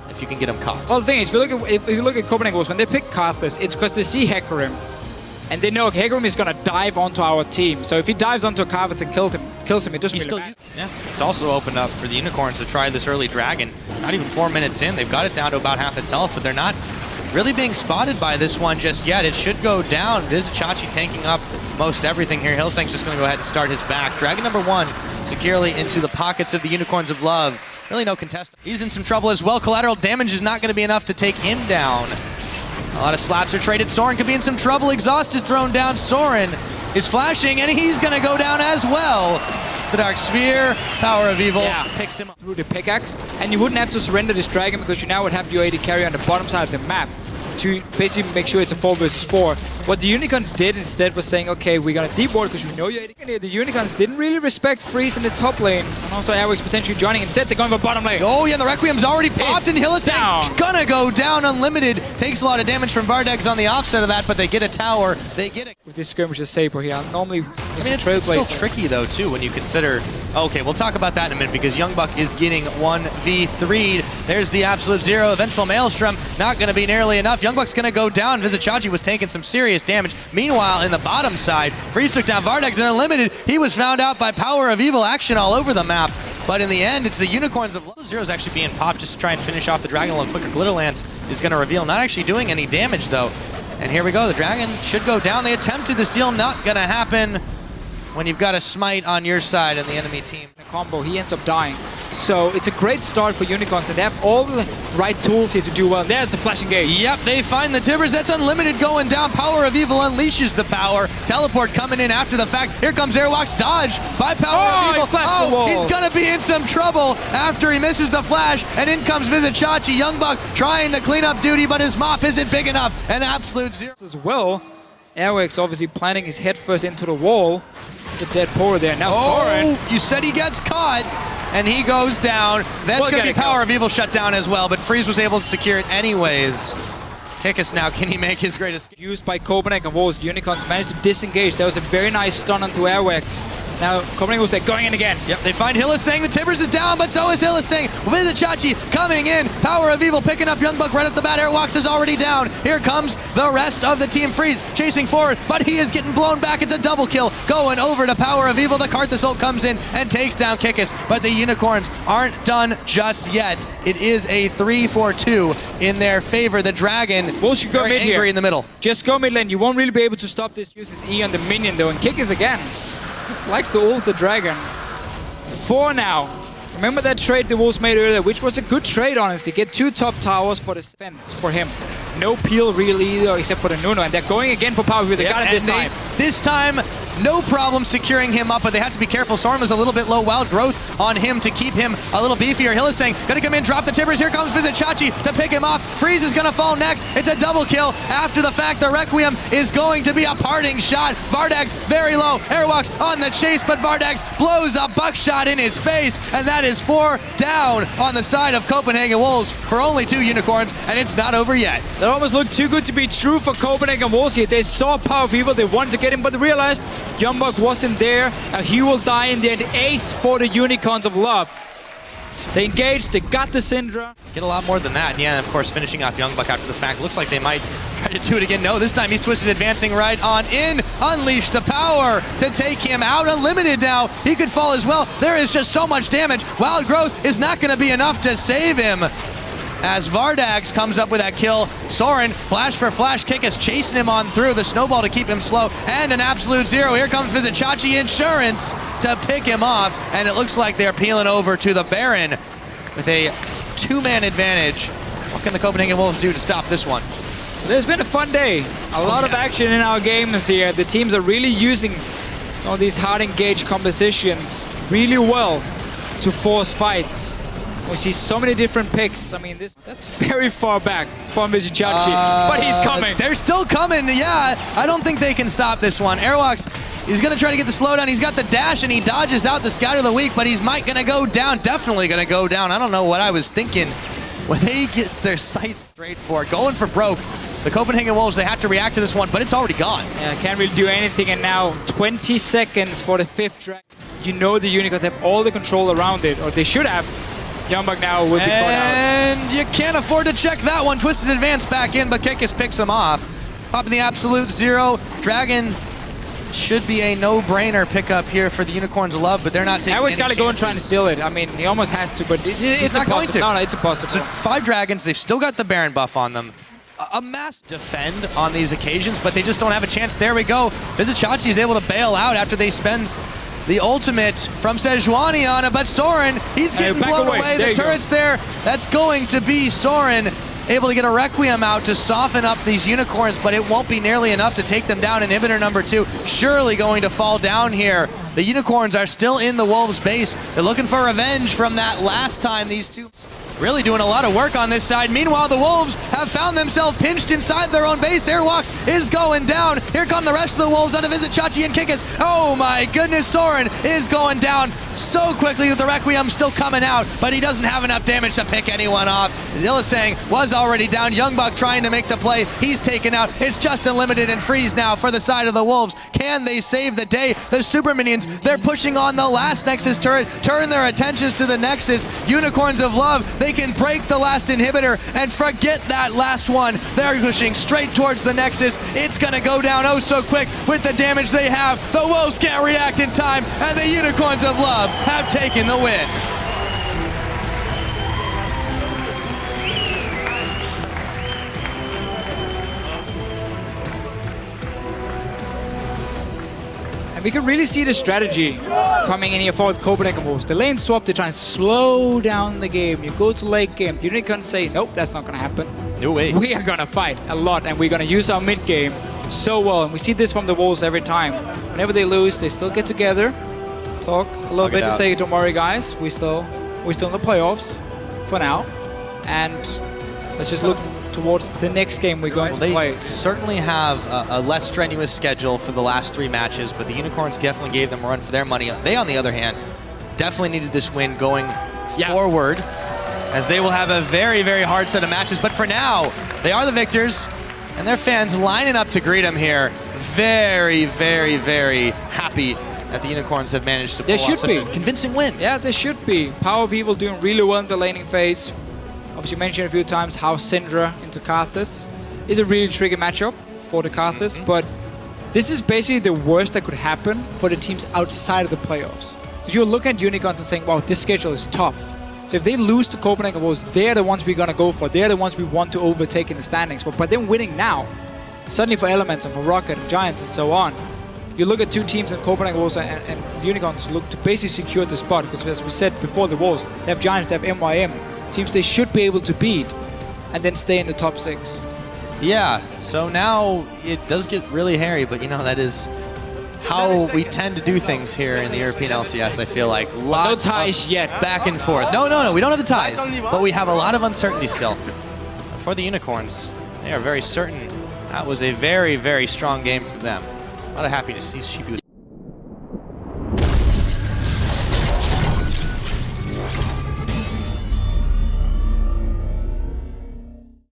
if you can get him caught. Well, the thing is, if you look at Copenhagen Wolves, when they pick Karthus, it's because they see Hecarim, and they know Hecarim is gonna dive onto our team. So if he dives onto Karthus and kills him, it doesn't really matter. Yeah, it's also opened up for the Unicorns to try this early dragon. Not even 4 minutes in, they've got it down to about half its health, but they're not really being spotted by this one just yet. It should go down. Vizichachi tanking up most everything here. Hylissang's just going to go ahead and start his back. Dragon number 1 securely into the pockets of the Unicorns of Love. Really no contest. He's in some trouble as well. Collateral damage is not going to be enough to take him down. A lot of slaps are traded. Soren could be in some trouble. Exhaust is thrown down. Soren is flashing, and he's going to go down as well. The Dark Sphere, Power of Evil, picks him up through the pickaxe, and you wouldn't have to surrender this dragon because you now would have your AD carry on the bottom side of the map to basically make sure it's a 4 versus 4. What the Unicorns did instead was saying, okay, we're gonna deep ward because we know you're AD. The Unicorns didn't really respect Freeze in the top lane, and also Airwax potentially joining. Instead, they're going for bottom lane. Oh yeah, the Requiem's already popped, and Hylissang gonna go down unlimited. Takes a lot of damage from Vardex on the offset of that, but they get a tower. They get it. With this skirmish of Saber here, normally it's still tricky though too when you consider. Okay, we'll talk about that in a minute because Youngbuck is getting 1v3'd. There's the Absolute Zero. Vengeful Maelstrom, not going to be nearly enough. Youngbuck's going to go down. Vizichachi was taking some serious damage. Meanwhile, in the bottom side, Freeze took down Vardex and Unlimited. He was found out by Power of Evil action all over the map. But in the end, it's the Unicorns of Love. Zero's actually being popped just to try and finish off the Dragon a little quicker. Glitterlance is going to reveal. Not actually doing any damage though. And here we go. The Dragon should go down. They attempted the steal. Not going to happen when you've got a smite on your side and the enemy team. A combo, he ends up dying. So it's a great start for Unicorns, and they have all the right tools here to do well. There's a flashing gate. Yep, they find the Tibbers. That's Unlimited going down. Power of Evil unleashes the power. Teleport coming in after the fact. Here comes Airwalk's dodge by Power of Evil. He's gonna be in some trouble after he misses the flash, and in comes Vizichachi. Youngbuck trying to clean up duty, but his mop isn't big enough. An Absolute Zero. As well, Airwax obviously planting his head first into the wall. It's a dead power there. Now Soren. You said he gets caught, and he goes down. That's going to be Power of Evil shut down as well, but Freeze was able to secure it anyways. Kickus now, can he make his greatest? Used by Copenhagen Wolves, Unicorns managed to disengage. That was a very nice stun onto Airwax. Now Copenhagen Wolves, they're going in again. Yep, they find Hylissang. The Tibbers is down, but so is Hylissang. Vizichachi coming in. Power of Evil picking up Youngbuck right at the bat. Airwalks is already down. Here comes the rest of the team. Freeze chasing forward, but he is getting blown back. It's a double kill going over to Power of Evil. The Karthus ult comes in and takes down Kickus, but the Unicorns aren't done just yet. It is a 3-4-2 in their favor. The Dragon Wolves should go mid angry here. In the middle. Just go mid lane. You won't really be able to stop this. Use his E on the minion though, and Kickus again. Just likes to ult the Dragon. 4 now. Remember that trade the Wolves made earlier, which was a good trade, honestly. Get 2 top towers for the fence for him. No peel really either, except for the Nuno. And they're going again for Power. They got it this time. This time, no problem securing him up, but they have to be careful. Soren was a little bit low. Wild Growth on him to keep him a little beefier. Hylissang gonna come in, drop the Tibbers. Here comes Vizichachi to pick him off. Freeze is gonna fall next. It's a double kill. After the fact, the Requiem is going to be a parting shot. Vardex very low. Airwalks on the chase, but Vardex blows a buckshot in his face, and that is 4 down on the side of Copenhagen Wolves for only 2 Unicorns, and it's not over yet. That almost looked too good to be true for Copenhagen Wolves here. They saw Power of Evil, they wanted to get him, but they realized Youngbuck wasn't there. He will die in the end. Ace for the Unicorns of Love. They engaged, they got the Syndra. Get a lot more than that. Yeah, and of course, finishing off Youngbuck after the fact. Looks like they might try to do it again. No, this time he's twisted, advancing right on in. Unleash the power to take him out. Unlimited now. He could fall as well. There is just so much damage. Wild Growth is not going to be enough to save him. As Vardax comes up with that kill. Soren, flash for flash, Kickus chasing him on through. The snowball to keep him slow, and an Absolute Zero. Here comes Vizichachi Insurance to pick him off, and it looks like they're peeling over to the Baron with a 2-man advantage. What can the Copenhagen Wolves do to stop this one? There's been a fun day. A lot of action in our games here. The teams are really using some of these hard engaged compositions really well to force fights. We see so many different picks. I mean, that's very far back from Vizichachi, but he's coming. They're still coming, yeah. I don't think they can stop this one. Airwalks, he's going to try to get the slowdown. He's got the dash, and he dodges out the Scout of the Week, but he's going to go down. Definitely going to go down. I don't know what I was thinking when they get their sights straight for it. Going for broke. The Copenhagen Wolves, they have to react to this one, but it's already gone. Yeah, can't really do anything, and now 20 seconds for the 5th dragon. You know the Unicorns have all the control around it, or they should have. Youngbuck now will be caught out. And you can't afford to check that one. Twisted Advance back in, but Kikis picks him off. Popping the absolute zero. Dragon should be a no-brainer pickup here for the Unicorns of Love, but they're not taking Now he's got to go and chances. try and steal it. I mean, he almost has to, but it's not going to. impossible. No, it's impossible. So 5 Dragons, they've still got the Baron buff on them. A mass defend on these occasions, but they just don't have a chance. There we go. Vizichachi is able to bail out after they spend the ultimate from Sejuani on it, but Soren, he's getting blown away. The turret's there. That's going to be Soren able to get a Requiem out to soften up these Unicorns, but it won't be nearly enough to take them down. Inhibitor number 2 surely going to fall down here. The Unicorns are still in the Wolves' base. They're looking for revenge from that last time. These two really doing a lot of work on this side. Meanwhile, the Wolves have found themselves pinched inside their own base. Airwalks is going down. Here come the rest of the Wolves out of Vizichachi and Kikis. Oh my goodness, Soren is going down so quickly that the Requiem still coming out, but he doesn't have enough damage to pick anyone off. Illisang was already down. Youngbuck trying to make the play. He's taken out. It's just Unlimited and Freeze now for the side of the Wolves. Can they save the day? The Super Minions, they're pushing on the last Nexus turret. Turn their attentions to the Nexus. Unicorns of Love, they can break the last inhibitor and forget that last one. They're pushing straight towards the Nexus. It's gonna go down oh so quick with the damage they have. The Wolves can't react in time, and the Unicorns of Love have taken the win. We can really see the strategy coming in here for the Copenhagen Wolves. The lane swap, they try and slow down the game. You go to late game, the Unicorns say, nope, that's not gonna happen. No way. We are gonna fight a lot, and we're gonna use our mid game so well. And we see this from the Wolves every time. Whenever they lose, they still get together, talk a little bit and say, don't worry guys, we're still in the playoffs for now. And let's just look towards the next game we're going to play. They certainly have a less strenuous schedule for the last 3 matches, but the Unicorns definitely gave them a run for their money. They, on the other hand, definitely needed this win going forward, as they will have a very, very hard set of matches. But for now, they are the victors, and their fans lining up to greet them here. Very, very, very happy that the Unicorns have managed to pull off such a convincing win. Yeah, they should be. Power of Evil doing really well in the laning phase. Obviously mentioned a few times how Syndra into Karthus is a really tricky matchup for the Karthus, but this is basically the worst that could happen for the teams outside of the playoffs. Because you're looking at Unicorns and saying, wow, this schedule is tough. So if they lose to Copenhagen Wolves, they're the ones we're going to go for. They're the ones we want to overtake in the standings. But by them winning now, suddenly for Elements and for Rocket and Giants and so on, you look at 2 teams in Copenhagen Wolves and Unicorns look to basically secure the spot. Because as we said before the Wolves, they have Giants, they have MYM. Teams they should be able to beat and then stay in the top 6. Yeah, so now it does get really hairy, but you know, that is how we tend to do things here in the European LCS, I feel like. No ties yet. Back and forth. No, we don't have the ties, but we have a lot of uncertainty still. For the Unicorns, they are very certain that was a very, very strong game for them. A lot of happiness. These sheepy